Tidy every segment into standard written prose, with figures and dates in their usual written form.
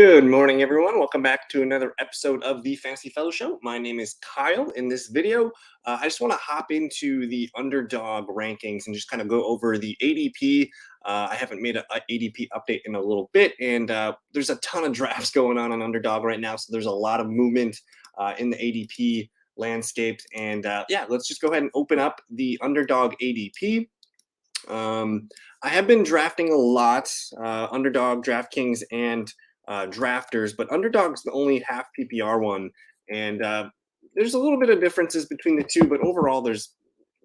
Good morning, everyone. Welcome back to another episode of the Fantasy Fellow Show. My name is Kyle. In this video, I just want to hop into the underdog rankings and just kind of go over the ADP. I haven't made an ADP update in a little bit, and there's a ton of drafts going on underdog right now, so there's a lot of movement in the ADP landscape. And yeah, let's just go ahead and open up the underdog ADP. I have been drafting a lot, underdog, DraftKings, and drafters, but underdog's the only half PPR one, and there's a little bit of differences between the two, but overall there's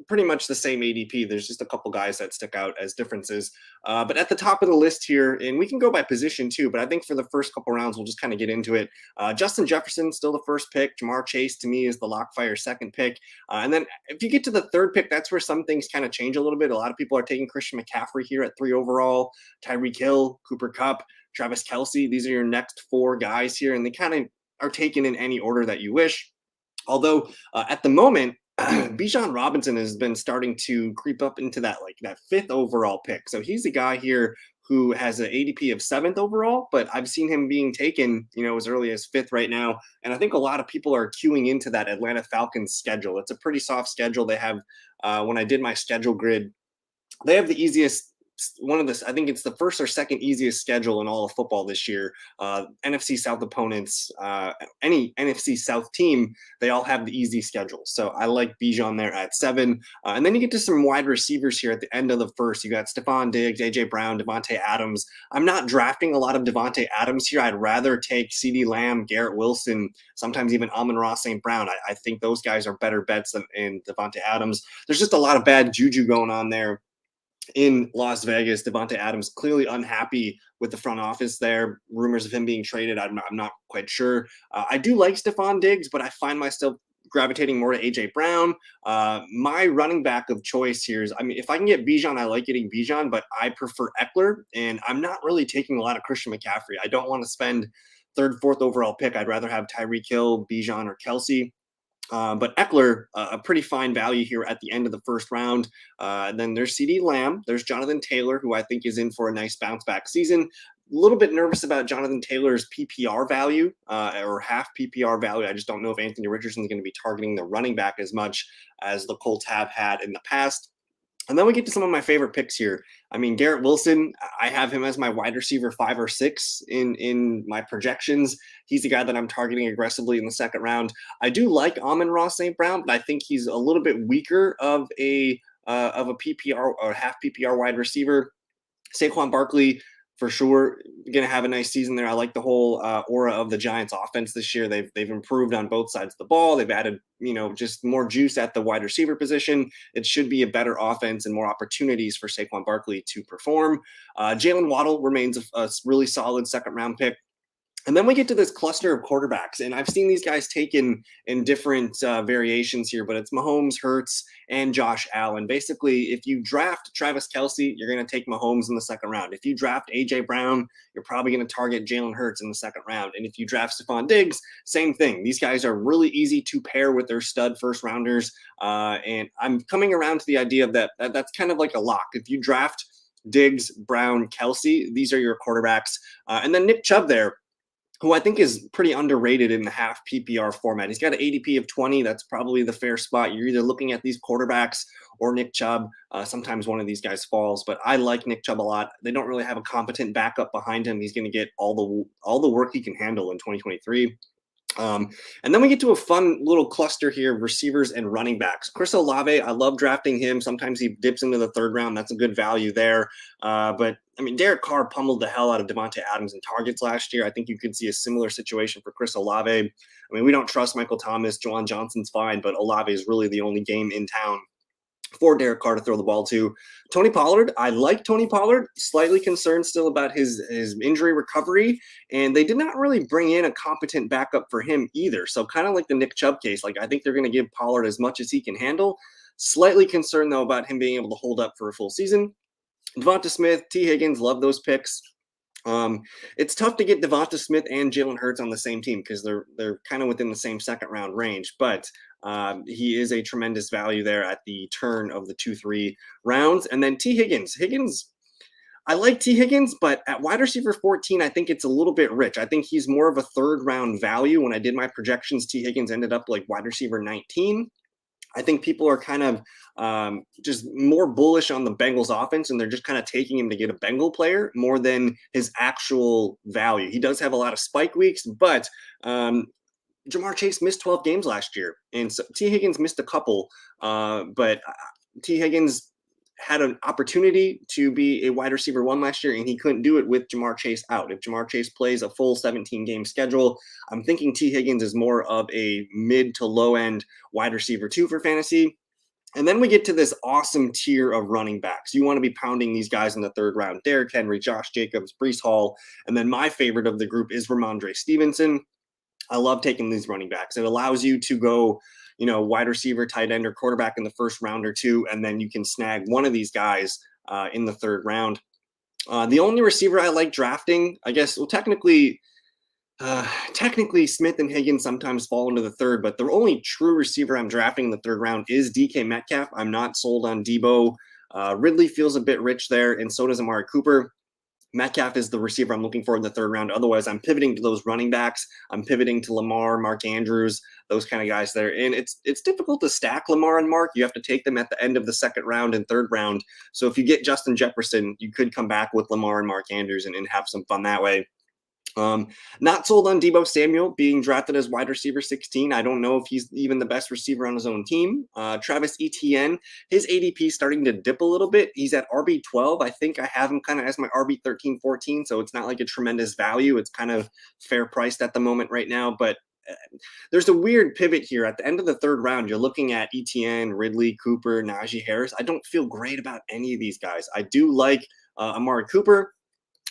pretty much the same ADP. There's just a couple guys that stick out as differences. But at the top of the list here, and we can go by position too, but I think for the first couple rounds, we'll just kind of get into it. Justin Jefferson, still the first pick. Jamar Chase, to me, is the lockfire second pick. And then if you get to the third pick, that's where some things kind of change a little bit. A lot of people are taking Christian McCaffrey here at 3 overall, Tyreek Hill, Cooper Kupp, Travis Kelce. These are your next 4 guys here, and they kind of are taken in any order that you wish. Although at the moment, Bijan Robinson has been starting to creep up into that 5th overall pick. So he's a guy here who has an ADP of 7th overall, but I've seen him being taken, as early as 5th right now. And I think a lot of people are queuing into that Atlanta Falcons schedule. It's a pretty soft schedule. They have, when I did my schedule grid, they have the easiest I think it's the first or second easiest schedule in all of football this year. NFC South opponents, any NFC South team, they all have the easy schedule. So I like Bijan there at 7. And then you get to some wide receivers here at the end of the first. You got Stephon Diggs, AJ Brown, Devontae Adams. I'm not drafting a lot of Devontae Adams here. I'd rather take CeeDee Lamb, Garrett Wilson, sometimes even Amon-Ra St. Brown. I think those guys are better bets than Devontae Adams. There's just a lot of bad juju going on there in Las Vegas. Devontae Adams clearly unhappy with the front office there. Rumors of him being traded. I'm not quite sure. I do like Stephon Diggs, but I find myself gravitating more to AJ Brown. My running back of choice here is, if I can get Bijan, I like getting Bijan, but I prefer Eckler, and I'm not really taking a lot of Christian McCaffrey. I don't want to spend 3rd, 4th overall pick. I'd rather have Tyreek Hill, Bijan, or Kelce. But Eckler, a pretty fine value here at the end of the first round. Then there's CeeDee Lamb. There's Jonathan Taylor, who I think is in for a nice bounce back season. A little bit nervous about Jonathan Taylor's PPR value or half PPR value. I just don't know if Anthony Richardson is going to be targeting the running back as much as the Colts have had in the past. And then we get to some of my favorite picks here. Garrett Wilson, I have him as my wide receiver 5 or 6 in my projections. He's the guy that I'm targeting aggressively in the second round. I do like Amon-Ra St. Brown, but I think he's a little bit weaker of a PPR or half PPR wide receiver. Saquon Barkley, for sure, going to have a nice season there. I like the whole aura of the Giants offense this year. They've improved on both sides of the ball. They've added, just more juice at the wide receiver position. It should be a better offense and more opportunities for Saquon Barkley to perform. Jalen Waddle remains a really solid second round pick. And then we get to this cluster of quarterbacks, and I've seen these guys taken in different variations here, but it's Mahomes, Hurts, and Josh Allen. Basically, if you draft Travis Kelce, you're going to take Mahomes in the second round. If you draft AJ Brown, you're probably going to target Jalen Hurts in the second round. And if you draft Stephon Diggs, same thing. These guys are really easy to pair with their stud first rounders. And I'm coming around to the idea that that's kind of like a lock. If you draft Diggs, Brown, Kelce, these are your quarterbacks. And then Nick Chubb there, who I think is pretty underrated in the half PPR format. He's got an ADP of 20. That's probably the fair spot. You're either looking at these quarterbacks or Nick Chubb. Sometimes one of these guys falls, but I like Nick Chubb a lot. They don't really have a competent backup behind him. He's going to get all the work he can handle in 2023. And then we get to a fun little cluster here of receivers and running backs. Chris Olave, I love drafting him. Sometimes he dips into the 3rd round. That's a good value there. But Derek Carr pummeled the hell out of Devontae Adams in targets last year. I think you could see a similar situation for Chris Olave. We don't trust Michael Thomas. Juwan Johnson's fine, but Olave is really the only game in town for Derek Carr to throw the ball to. Tony Pollard, I like Tony Pollard, slightly concerned still about his injury recovery, and they did not really bring in a competent backup for him either. So kind of like the Nick Chubb case, I think they're going to give Pollard as much as he can handle. Slightly concerned, though, about him being able to hold up for a full season. Devonta Smith, T. Higgins, love those picks. It's tough to get Devonta Smith and Jalen Hurts on the same team because they're kind of within the same second round range, but he is a tremendous value there at the turn of the 2-3 rounds. And then T. Higgins, I like T. Higgins, but at wide receiver 14, I think it's a little bit rich. I think he's more of a third round value. When I did my projections, T. Higgins ended up like wide receiver 19. I think people are kind of just more bullish on the Bengals offense, and they're just kind of taking him to get a Bengal player more than his actual value. He does have a lot of spike weeks, but Jamar Chase missed 12 games last year, and so T. Higgins missed a couple. But T. Higgins had an opportunity to be a wide receiver one last year, and he couldn't do it with Jamar Chase out. If Jamar Chase plays a full 17 game schedule, I'm thinking T. Higgins is more of a mid to low end wide receiver two for fantasy. And then we get to this awesome tier of running backs. You want to be pounding these guys in the third round: Derrick Henry, Josh Jacobs, Brees Hall. And then my favorite of the group is Ramondre Stevenson. I love taking these running backs. It allows you to go, wide receiver, tight end, or quarterback in the first round or two, and then you can snag one of these guys in the third round. The only receiver I like drafting, I guess, well, technically, Smith and Higgins sometimes fall into the third, but the only true receiver I'm drafting in the third round is DK Metcalf. I'm not sold on Debo. Ridley feels a bit rich there, and so does Amari Cooper. Metcalf is the receiver I'm looking for in the third round. Otherwise, I'm pivoting to those running backs. I'm pivoting to Lamar, Mark Andrews, those kind of guys there. And it's difficult to stack Lamar and Mark. You have to take them at the end of the second round and third round. So if you get Justin Jefferson, you could come back with Lamar and Mark Andrews and have some fun that way. Not sold on Debo Samuel being drafted as wide receiver 16. I don't know if he's even the best receiver on his own team. Travis Etienne, his ADP starting to dip a little bit. He's at RB 12. I think I have him kind of as my RB 13, 14. So it's not like a tremendous value. It's kind of fair priced at the moment right now. But there's a weird pivot here. At the end of the third round, you're looking at Etienne, Ridley, Cooper, Najee Harris. I don't feel great about any of these guys. I do like Amari Cooper.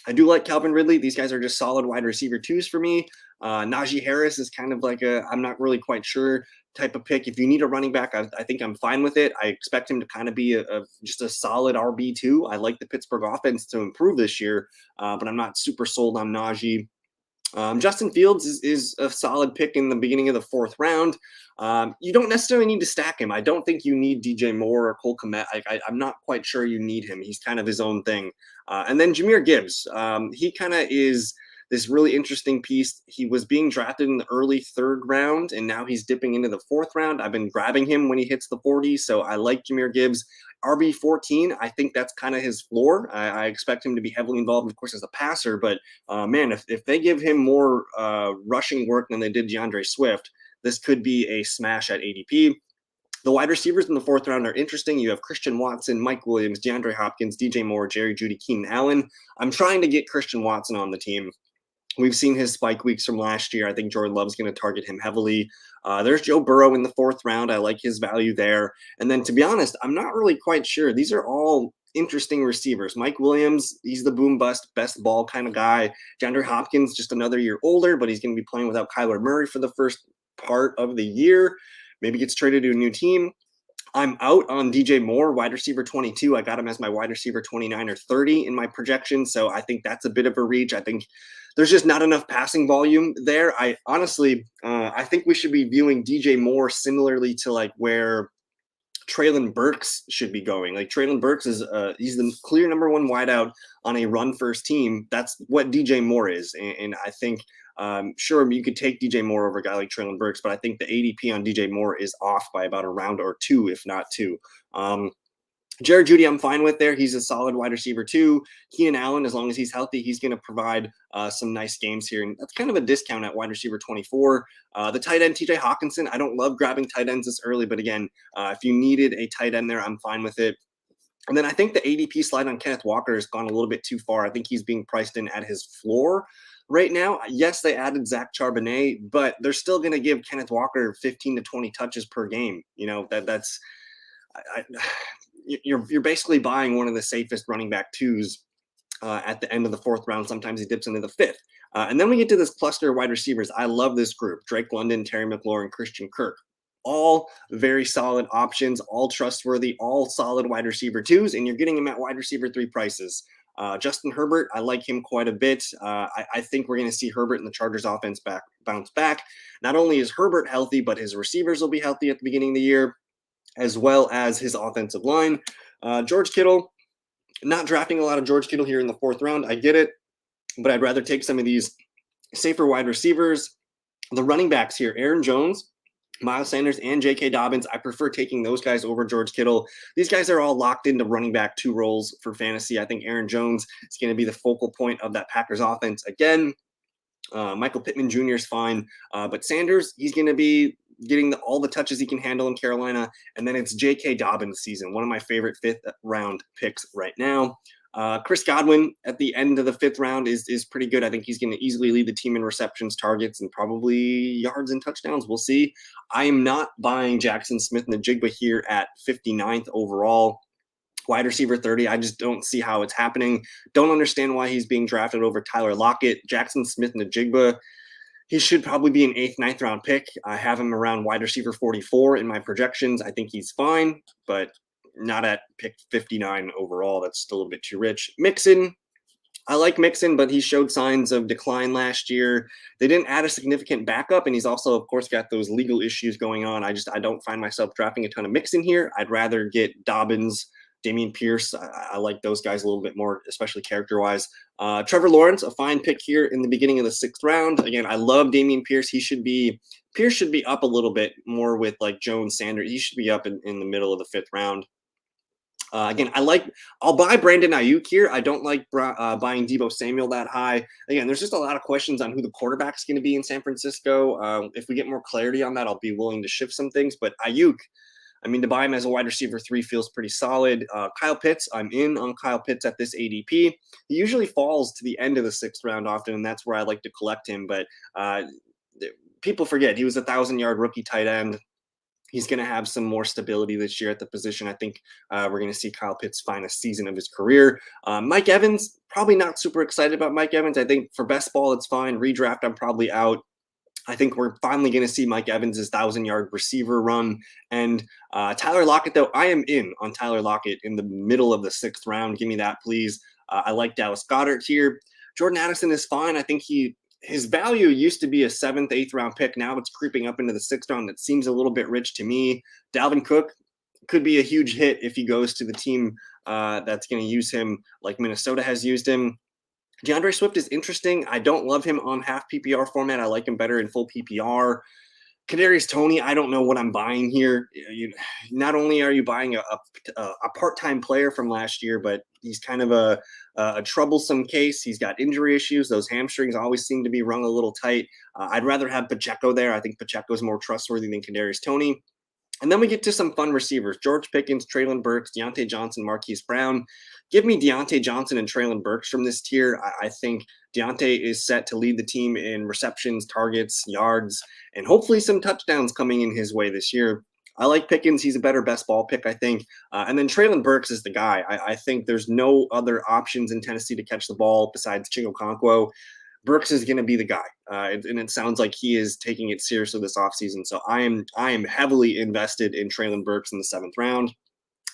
I do like Calvin Ridley. These guys are just solid wide receiver twos for me. Najee Harris is kind of like I'm not really quite sure type of pick. If you need a running back, I think I'm fine with it. I expect him to kind of be just a solid RB2. I like the Pittsburgh offense to improve this year, but I'm not super sold on Najee. Justin Fields is a solid pick in the beginning of the fourth round. You don't necessarily need to stack him. I don't think you need DJ Moore or Cole Kmet. I'm not quite sure you need him. He's kind of his own thing. And then Jahmyr Gibbs. He kind of is this really interesting piece. He was being drafted in the early third round, and now he's dipping into the fourth round. I've been grabbing him when he hits the 40s, so I like Jahmyr Gibbs. RB 14, I think that's kind of his floor. I expect him to be heavily involved, of course, as a passer, but man, if they give him more rushing work than they did DeAndre Swift, this could be a smash at ADP. The wide receivers in the fourth round are interesting. You have Christian Watson, Mike Williams, DeAndre Hopkins, DJ Moore, Jerry Jeudy, Keenan Allen. I'm trying to get Christian Watson on the team. We've seen his spike weeks from last year. I think Jordan Love's going to target him heavily. There's Joe Burrow in the fourth round. I like his value there. And then, to be honest, I'm not really quite sure. These are all interesting receivers. Mike Williams, he's the boom bust, best ball kind of guy. DeAndre Hopkins, just another year older, but he's going to be playing without Kyler Murray for the first part of the year. Maybe gets traded to a new team. I'm out on DJ Moore, wide receiver 22. I got him as my wide receiver 29 or 30 in my projection. So I think that's a bit of a reach. I think there's just not enough passing volume there. I honestly, I think we should be viewing DJ Moore similarly to like where Treylon Burks should be going. Like Treylon Burks is he's the clear number one wideout on a run first team. That's what DJ Moore is. And I think sure, you could take DJ Moore over a guy like Treylon Burks, but I think the ADP on DJ Moore is off by about a round or two, if not two. Jerry Jeudy, I'm fine with there. He's a solid wide receiver too. Keenan Allen, as long as he's healthy, he's going to provide some nice games here. And that's kind of a discount at wide receiver 24. The tight end, TJ Hawkinson, I don't love grabbing tight ends this early, but again, if you needed a tight end there, I'm fine with it. And then I think the ADP slide on Kenneth Walker has gone a little bit too far. I think he's being priced in at his floor right now. Yes, they added Zach Charbonnet, but they're still going to give Kenneth Walker 15 to 20 touches per game. You know, that's you're basically buying one of the safest running back twos at the end of the fourth round. Sometimes he dips into the fifth. And then we get to this cluster of wide receivers. I love this group: Drake London, Terry McLaurin, Christian Kirk. All very solid options, all trustworthy, all solid wide receiver twos, and you're getting them at wide receiver 3 prices. Justin Herbert, I like him quite a bit. I think we're going to see Herbert and the Chargers offense bounce back. Not only is Herbert healthy, but his receivers will be healthy at the beginning of the year, as well as his offensive line. George Kittle, Not drafting a lot of George Kittle here in the 4th round. I get it, but I'd rather take some of these safer wide receivers. The running backs here, Aaron Jones, Miles Sanders, and J.K. Dobbins. I prefer taking those guys over George Kittle. These guys are all locked into running back 2 roles for fantasy. I think Aaron Jones is going to be the focal point of that Packers offense again. Michael Pittman Jr. is fine, but Sanders, he's going to be getting all the touches he can handle in Carolina. And then it's J.K. Dobbins season, one of my favorite 5th round picks right now. Chris Godwin at the end of the 5th round is pretty good. I think he's going to easily lead the team in receptions, targets, and probably yards and touchdowns. We'll see. I am not buying Jackson Smith-Njigba here at 59th overall. Wide receiver 30, I just don't see how it's happening. Don't understand why he's being drafted over Tyler Lockett. Jackson Smith-Njigba, he should probably be an 8th, 9th round pick. I have him around wide receiver 44 in my projections. I think he's fine, but not at pick 59 overall. That's still a bit too rich. Mixon, I like Mixon, but he showed signs of decline last year. They didn't add a significant backup, and he's also, of course, got those legal issues going on. I don't find myself drafting a ton of Mixon here. I'd rather get Dobbins, Dameon Pierce. I like those guys a little bit more, especially character-wise. Trevor Lawrence, a fine pick here in the beginning of the 6th round. Again, I love Dameon Pierce. Pierce should be up a little bit more with like Jones, Sanders. He should be up in the middle of the 5th round. Again, I'll buy Brandon Ayuk here. I don't like buying Deebo Samuel that high. Again, there's just a lot of questions on who the quarterback's going to be in San Francisco. If we get more clarity on that, I'll be willing to shift some things. But Ayuk, I mean, to buy him as a wide receiver 3 feels pretty solid. Kyle Pitts, I'm in on Kyle Pitts at this ADP. He usually falls to the end of the 6th round often, and that's where I like to collect him. But people forget he was a 1,000-yard rookie tight end. He's going to have some more stability this year at the position. I think we're going to see Kyle Pitts' finest season of his career. Mike Evans, probably not super excited about Mike Evans. I think for best ball, it's fine. Redraft, I'm probably out. I think we're finally going to see Mike Evans' 1,000-yard receiver run. And Tyler Lockett, though, I am in on Tyler Lockett in the middle of the 6th round. Give me that, please. I like Dallas Goedert here. Jordan Addison is fine. I think his value used to be a 7th, 8th round pick. Now it's creeping up into the 6th round. That seems a little bit rich to me. Dalvin Cook could be a huge hit if he goes to the team that's going to use him like Minnesota has used him. DeAndre Swift is interesting. I don't love him on half PPR format. I like him better in full PPR. Kadarius Toney, I don't know what I'm buying here. Not only are you buying a part-time player from last year, but he's kind of a troublesome case. He's got injury issues. Those hamstrings always seem to be wrung a little tight. I'd rather have Pacheco there. I think Pacheco's more trustworthy than Kadarius Toney. And then we get to some fun receivers. George Pickens, Treylon Burks, Deontay Johnson, Marquise Brown. Give me Deontay Johnson and Treylon Burks from this tier. I think Deontay is set to lead the team in receptions, targets, yards, and hopefully some touchdowns coming in his way this year. I like Pickens. He's a better best ball pick, I think. And then Treylon Burks is the guy. I think there's no other options in Tennessee to catch the ball besides Chingo Okonkwo. Burks is going to be the guy, and it sounds like he is taking it seriously this offseason. So I am heavily invested in Treylon Burks in the 7th round.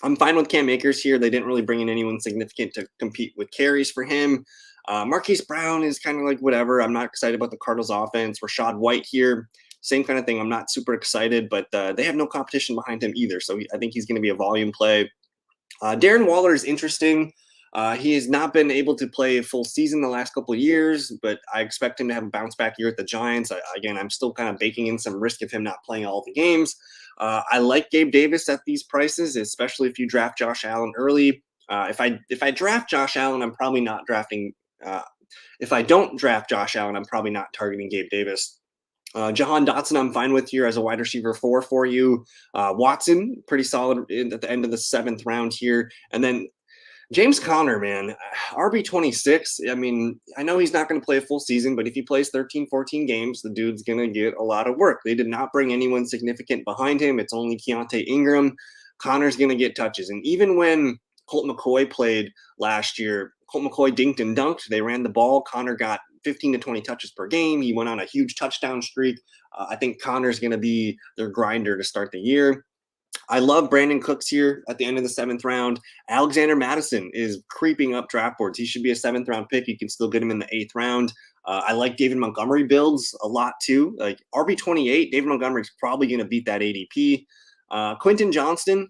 I'm fine with Cam Akers here. They didn't really bring in anyone significant to compete with carries for him. Marquise Brown is kind of like whatever. I'm not excited about the Cardinals offense. Rashad White here, same kind of thing. I'm not super excited, but they have no competition behind him either. So I think he's going to be a volume play. Darren Waller is interesting. He has not been able to play a full season the last couple of years, but I expect him to have a bounce back year at the Giants. Again, I'm still kind of baking in some risk of him not playing all the games. I like Gabe Davis at these prices, especially if you draft Josh Allen early. If I draft Josh Allen, I'm probably not drafting. If I don't draft Josh Allen, I'm probably not targeting Gabe Davis. Jahan Dotson, I'm fine with here as a wide receiver 4 for you. Watson, pretty solid at the end of the 7th round here. And then James Conner, man, RB26. I mean, I know he's not going to play a full season, but if he plays 13, 14 games, the dude's going to get a lot of work. They did not bring anyone significant behind him. It's only Keontae Ingram. Conner's going to get touches. And even when Colt McCoy played last year, Colt McCoy dinked and dunked. They ran the ball. Conner got 15 to 20 touches per game. He went on a huge touchdown streak. I think Conner's going to be their grinder to start the year. I love Brandon Cooks here at the end of the 7th round. Alexander Madison is creeping up draft boards. He should be a 7th round pick. You can still get him in the 8th round. I like David Montgomery builds a lot too. Like RB28, David Montgomery's probably going to beat that ADP. Quentin Johnston,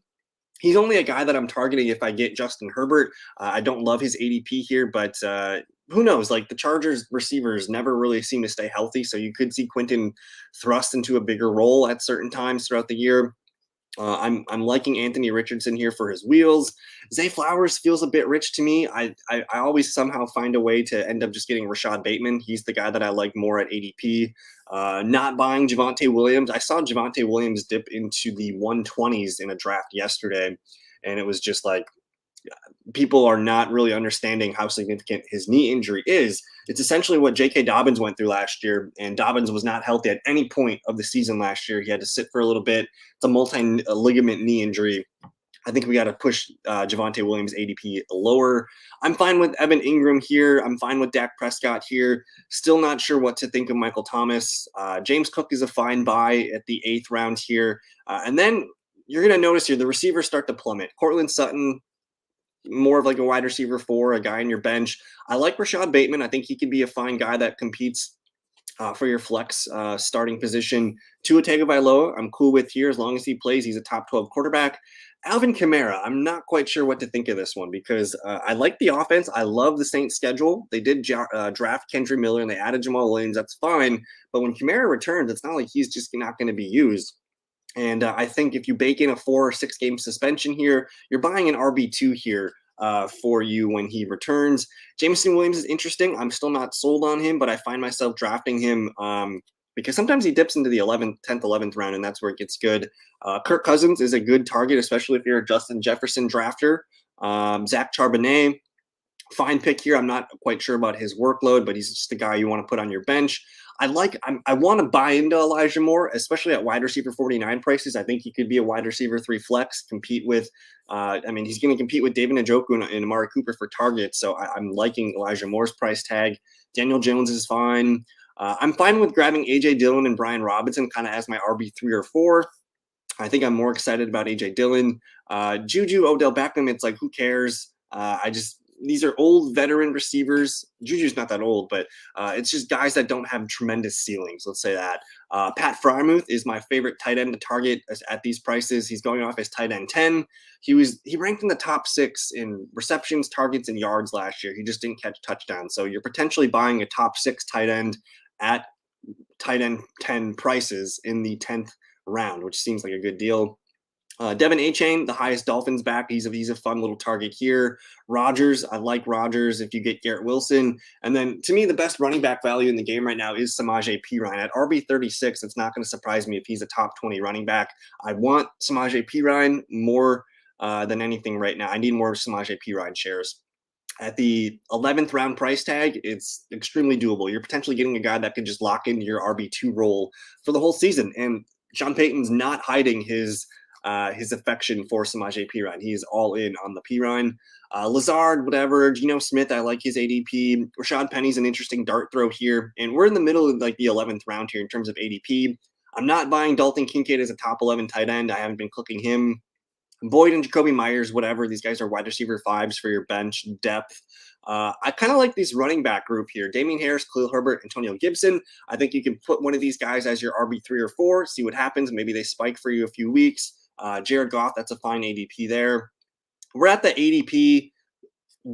He's only a guy that I'm targeting if I get Justin Herbert. I don't love his ADP here, but who knows? Like the Chargers receivers never really seem to stay healthy, so you could see Quentin thrust into a bigger role at certain times throughout the year. I'm liking Anthony Richardson here for his wheels. Zay Flowers feels a bit rich to me. I always somehow find a way to end up just getting Rashad Bateman. He's the guy that I like more at ADP. Not buying Javonte Williams. I saw Javonte Williams dip into the 120s in a draft yesterday, and it was just like people are not really understanding how significant his knee injury is. It's essentially what J.K. Dobbins went through last year, and Dobbins was not healthy at any point of the season last year. He had to sit for a little bit. It's a multi-ligament knee injury. I think we got to push Javonte Williams' ADP lower. I'm fine with Evan Ingram here. I'm fine with Dak Prescott here. Still not sure what to think of Michael Thomas. James Cook is a fine buy at the 8th round here. And then you're going to notice here the receivers start to plummet. Cortland Sutton, more of like a wide receiver 4, a guy on your bench. I like Rashad Bateman. I think he can be a fine guy that competes for your flex starting position. Tua Tagovailoa, I'm cool with here as long as he plays. He's a top 12 quarterback. Alvin Kamara, I'm not quite sure what to think of this one because I like the offense. I love the Saints schedule. They did draft Kendry Miller and they added Jamal Williams. That's fine. But when Kamara returns, it's not like he's just not going to be used. And I think if you bake in a 4 or 6 game suspension here, you're buying an RB2 here for you when he returns. Jameson Williams is interesting. I'm still not sold on him, but I find myself drafting him because sometimes he dips into the 10th, 11th round, and that's where it gets good. Kirk Cousins is a good target, especially if you're a Justin Jefferson drafter. Zach Charbonnet, fine pick here. I'm not quite sure about his workload, but he's just the guy you want to put on your bench. I want to buy into Elijah Moore, especially at wide receiver 49 prices. I think he could be a wide receiver 3 flex, compete with, he's going to compete with David Njoku and Amari Cooper for targets. So I'm liking Elijah Moore's price tag. Daniel Jones is fine. I'm fine with grabbing A.J. Dillon and Brian Robinson kind of as my RB3 or 4. I think I'm more excited about A.J. Dillon. Juju, Odell Beckham, it's like, who cares? These are old veteran receivers. Juju's not that old, but it's just guys that don't have tremendous ceilings. Let's say that. Pat Freiermuth is my favorite tight end to target at these prices. He's going off as tight end 10. He ranked in the top 6 in receptions, targets, and yards last year. He just didn't catch touchdowns. So you're potentially buying a top 6 tight end at tight end 10 prices in the 10th round, which seems like a good deal. Devin Achane, the highest Dolphins back. He's a fun little target here. Rodgers, I like Rodgers if you get Garrett Wilson. And then to me, the best running back value in the game right now is Samaje Perine. At RB36, it's not going to surprise me if he's a top 20 running back. I want Samaje Perine more than anything right now. I need more Samaje Perine shares. At the 11th round price tag, it's extremely doable. You're potentially getting a guy that could just lock into your RB2 role for the whole season. And Sean Payton's not hiding his affection for Samaje Perine. He's all in on the Perine. Lazard, whatever. Geno Smith, I like his ADP. Rashad Penny's an interesting dart throw here. And we're in the middle of like the 11th round here in terms of ADP. I'm not buying Dalton Kincaid as a top 11 tight end. I haven't been clicking him. Boyd and Jacoby Myers, whatever. These guys are wide receiver 5s for your bench depth. I kind of like this running back group here. Damian Harris, Khalil Herbert, Antonio Gibson. I think you can put one of these guys as your RB3 or 4, see what happens. Maybe they spike for you a few weeks. Jared Goff, that's a fine ADP there. We're at the ADP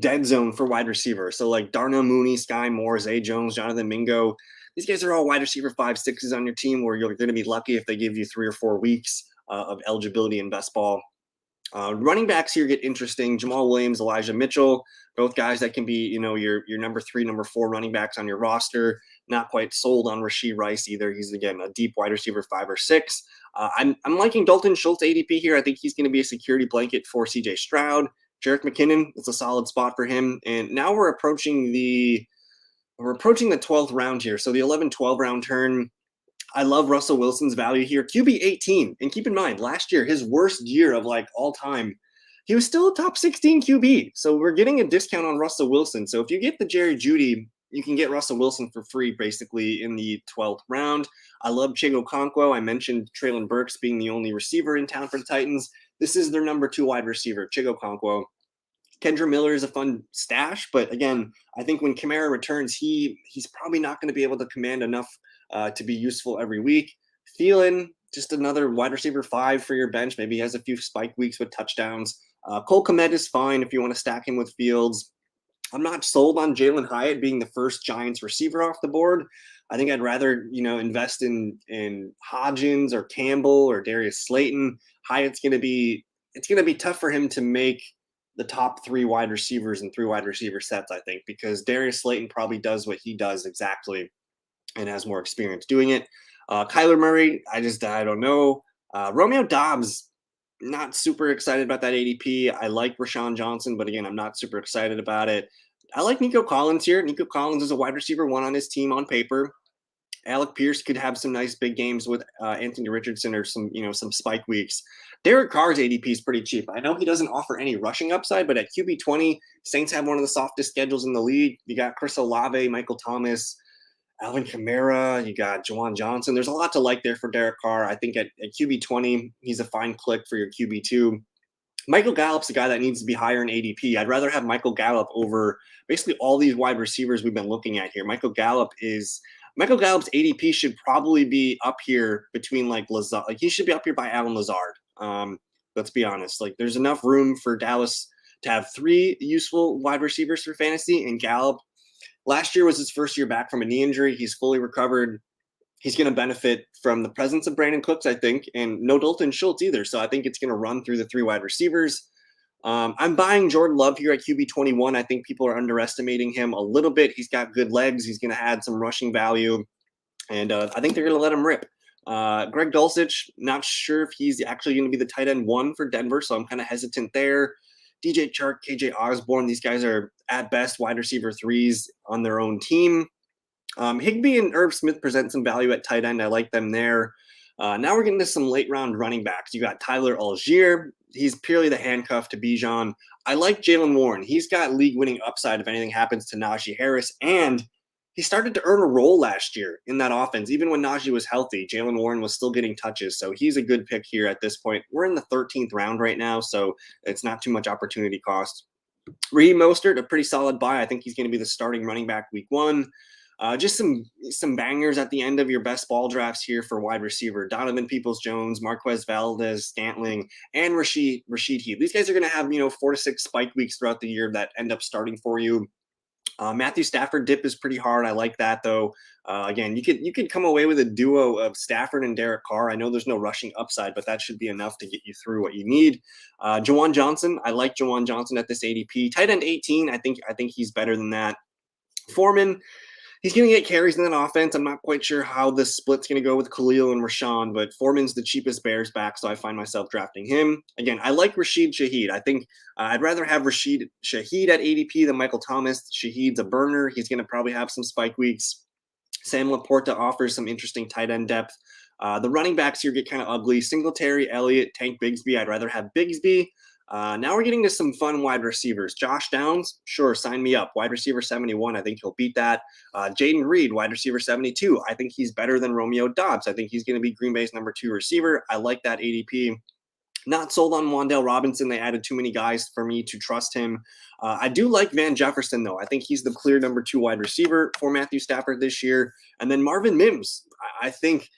dead zone for wide receiver. So like Darnell Mooney, Sky Moore, Zay Jones, Jonathan Mingo. These guys are all wide receiver 5, 6s on your team where you're going to be lucky if they give you 3 or 4 weeks of eligibility in best ball. Running backs here get interesting. Jamal Williams, Elijah Mitchell, both guys that can be, your number 3, number 4 running backs on your roster. Not quite sold on Rashee Rice either. He's, again, a deep wide receiver 5 or 6. I'm liking Dalton Schultz ADP here. I think he's going to be a security blanket for CJ Stroud. Jerick McKinnon, it's a solid spot for him. And now we're approaching the 12th round here. So the 11-12 round turn. I love Russell Wilson's value here. QB 18. And keep in mind, last year, his worst year of like all time, he was still a top 16 QB. So we're getting a discount on Russell Wilson. So if you get the Jerry Jeudy, you can get Russell Wilson for free basically in the 12th round. I love Chigo Okonkwo. I mentioned Traylon Burks being the only receiver in town for the Titans. This is their number 2 wide receiver, Chigo Okonkwo. Kendra Miller is a fun stash, but again, I think when Kamara returns, he's probably not going to be able to command enough to be useful every week. Thielen, just another wide receiver 5 for your bench. Maybe he has a few spike weeks with touchdowns. Cole Kmet is fine if you want to stack him with Fields. I'm not sold on Jalen Hyatt being the first Giants receiver off the board. I think I'd rather, invest in Hodgins or Campbell or Darius Slayton. Hyatt's going to be it's going to be tough for him to make the top 3 wide receivers and 3 wide receiver sets, I think, because Darius Slayton probably does what he does exactly and has more experience doing it. Kyler Murray, I don't know. Romeo Dobbs, not super excited about that ADP. I like Rashawn Johnson, but again, I'm not super excited about it. I like Nico Collins here. Nico Collins is a wide receiver 1 on his team on paper. Alec Pierce could have some nice big games with Anthony Richardson or some spike weeks. Derek Carr's ADP is pretty cheap. I know he doesn't offer any rushing upside, but at QB 20, Saints have one of the softest schedules in the league. You got Chris Olave, Michael Thomas, Alvin Kamara, you got Juwan Johnson. There's a lot to like there for Derek Carr. I think at QB 20, he's a fine click for your QB 2. Michael Gallup's the guy that needs to be higher in ADP. I'd rather have Michael Gallup over basically all these wide receivers we've been looking at here. Michael Gallup's ADP should probably be up here between like Lazard. Like he should be up here by Alan Lazard. Let's be honest. Like there's enough room for Dallas to have 3 useful wide receivers for fantasy, and Gallup last year was his first year back from a knee injury. He's fully recovered. He's going to benefit from the presence of Brandon Cooks, I think, and no Dalton Schultz either. So I think it's going to run through the 3 wide receivers. I'm buying Jordan Love here at QB 21. I think people are underestimating him a little bit. He's got good legs. He's going to add some rushing value, and I think they're going to let him rip. Greg Dulcich, not sure if he's actually going to be the tight end 1 for Denver, so I'm kind of hesitant there. DJ Chark, KJ Osborne, these guys are at best wide receiver 3s on their own team. Higbee and Irv Smith present some value at tight end. I like them there. Now we're getting to some late round running backs. You got Tyler Algier. He's purely the handcuff to Bijan. I like Jalen Warren. He's got league winning upside if anything happens to Najee Harris. And he started to earn a role last year in that offense. Even when Najee was healthy, Jalen Warren was still getting touches. So he's a good pick here at this point. We're in the 13th round right now, so it's not too much opportunity cost. Raheem Mostert, a pretty solid buy. I think he's going to be the starting running back week 1. Just some bangers at the end of your best ball drafts here for wide receiver. Donovan Peoples-Jones, Marquez Valdez, Scantling, and Rashid Heath. These guys are going to have 4 to 6 spike weeks throughout the year that end up starting for you. Matthew Stafford dip is pretty hard. I like that though. Again, you could come away with a duo of Stafford and Derek Carr. I know there's no rushing upside, but that should be enough to get you through what you need. Juwan Johnson, I like Juwan Johnson at this ADP. Tight end 18, I think he's better than that. Foreman, he's going to get carries in that offense. I'm not quite sure how this split's going to go with Khalil and Rashawn, but Foreman's the cheapest Bears back, so I find myself drafting him. Again, I like Rashid Shaheed. I think I'd rather have Rashid Shaheed at ADP than Michael Thomas. Shaheed's a burner. He's going to probably have some spike weeks. Sam Laporta offers some interesting tight end depth. The running backs here get kind of ugly. Singletary, Elliott, Tank Bigsby. I'd rather have Bigsby. Now we're getting to some fun wide receivers. Josh Downs, sure, sign me up. Wide receiver 71, I think he'll beat that. Jaden Reed, wide receiver 72. I think he's better than Romeo Dobbs. I think he's going to be Green Bay's number 2 receiver. I like that ADP. Not sold on Wan'Dale Robinson. They added too many guys for me to trust him. I do like Van Jefferson, though. I think he's the clear number 2 wide receiver for Matthew Stafford this year. And then Marvin Mims. I think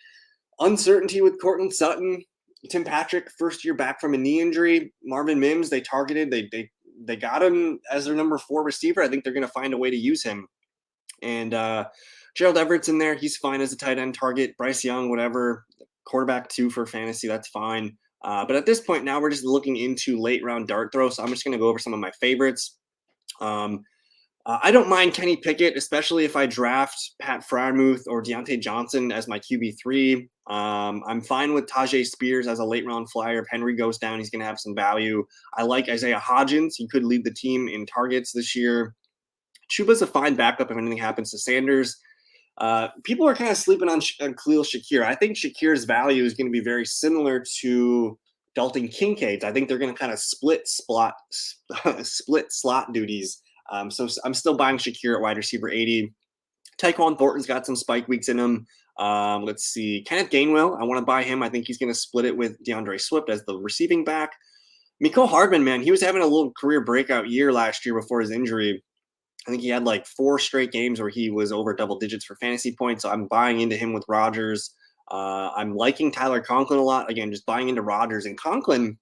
uncertainty with Courtland Sutton. Tim Patrick, first year back from a knee injury. Marvin Mims, they targeted. They got him as their number 4 receiver. I think they're going to find a way to use him. And Gerald Everett's in there. He's fine as a tight end target. Bryce Young, whatever. Quarterback 2 for fantasy. That's fine. But at this point now, we're just looking into late round dart throw. So I'm just going to go over some of my favorites. I don't mind Kenny Pickett, especially if I draft Pat Freiermuth or Deontay Johnson as my QB3. I'm fine with Tajay Spears as a late round flyer. If Henry goes down, he's going to have some value. I like Isaiah Hodgins. He could lead the team in targets this year. Chuba's a fine backup if anything happens to Sanders. People are kind of sleeping on Khalil Shakir. I think Shakir's value is going to be very similar to Dalton Kincaid's. I think they're going to kind of split slot duties. So I'm still buying Shakir at wide receiver 80. Tyquan Thornton's got some spike weeks in him. Let's see. Kenneth Gainwell, I want to buy him. I think he's going to split it with DeAndre Swift as the receiving back. Mecole Hardman, man, he was having a little career breakout year last year before his injury. I think he had like 4 straight games where he was over double digits for fantasy points. So I'm buying into him with Rodgers. I'm liking Tyler Conklin a lot. Again, just buying into Rodgers and Conklin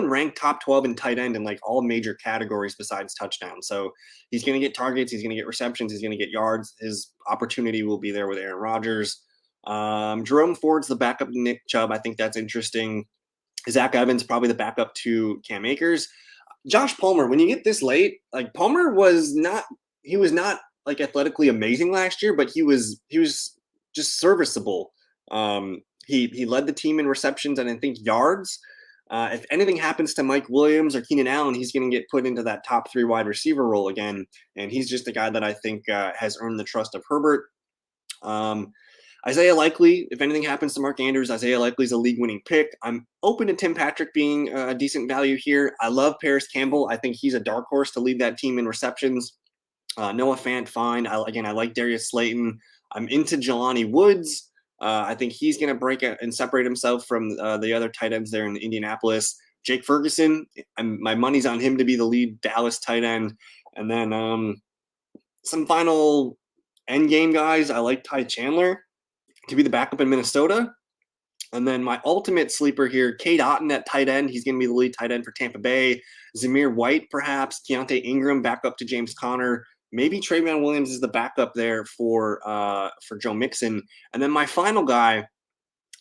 ranked top 12 in tight end in like all major categories besides touchdowns. So he's going to get targets, he's going to get receptions, he's going to get yards. His opportunity will be there with Aaron Rodgers. Jerome Ford's the backup to Nick Chubb. I think that's interesting. Zach Evans probably the backup to Cam Akers. Josh Palmer, when you get this late, like Palmer was not like athletically amazing last year, but he was just serviceable. He led the team in receptions and I think yards. If anything happens to Mike Williams or Keenan Allen, he's going to get put into that top 3 wide receiver role again, and he's just a guy that I think has earned the trust of Herbert. Isaiah Likely, if anything happens to Mark Andrews, Isaiah Likely is a league-winning pick. I'm open to Tim Patrick being a decent value here. I love Paris Campbell. I think he's a dark horse to lead that team in receptions. Noah Fant, fine. I like Darius Slayton. I'm into Jelani Woods. I think he's going to break out and separate himself from the other tight ends there in Indianapolis. Jake Ferguson, my money's on him to be the lead Dallas tight end. And then some final end game guys. I like Ty Chandler to be the backup in Minnesota. And then my ultimate sleeper here, Cade Otton at tight end. He's going to be the lead tight end for Tampa Bay. Zamir White, perhaps. Keontae Ingram, back up to James Conner. Maybe Trayvon Williams is the backup there for Joe Mixon. And then my final guy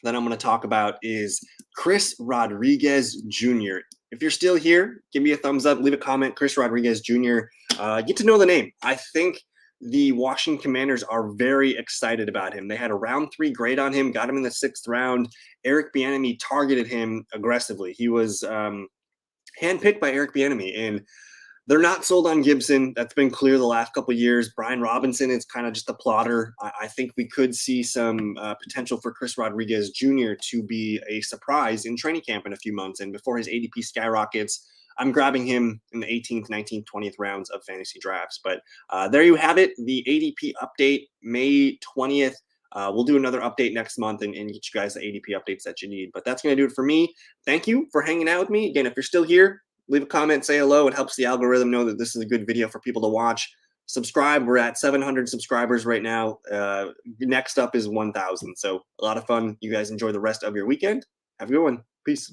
that I'm going to talk about is Chris Rodriguez Jr. If you're still here, give me a thumbs up, leave a comment. Chris Rodriguez Jr. Get to know the name. I think the Washington Commanders are very excited about him. They had a round 3 grade on him, got him in the 6th round. Eric Bieniemy targeted him aggressively. He was handpicked by Eric Bieniemy, and they're not sold on Gibson. That's been clear the last couple of years. Brian Robinson is kind of just a plotter. I think we could see some potential for Chris Rodriguez Jr. to be a surprise in training camp in a few months. And before his ADP skyrockets, I'm grabbing him in the 18th, 19th, 20th rounds of fantasy drafts. But there you have it, the ADP update, May 20th. We'll do another update next month and get you guys the ADP updates that you need. But that's going to do it for me. Thank you for hanging out with me. Again, if you're still here, leave a comment, say hello. It helps the algorithm know that this is a good video for people to watch. Subscribe. We're at 700 subscribers right now. Next up is 1,000. So a lot of fun. You guys enjoy the rest of your weekend. Have a good one. Peace.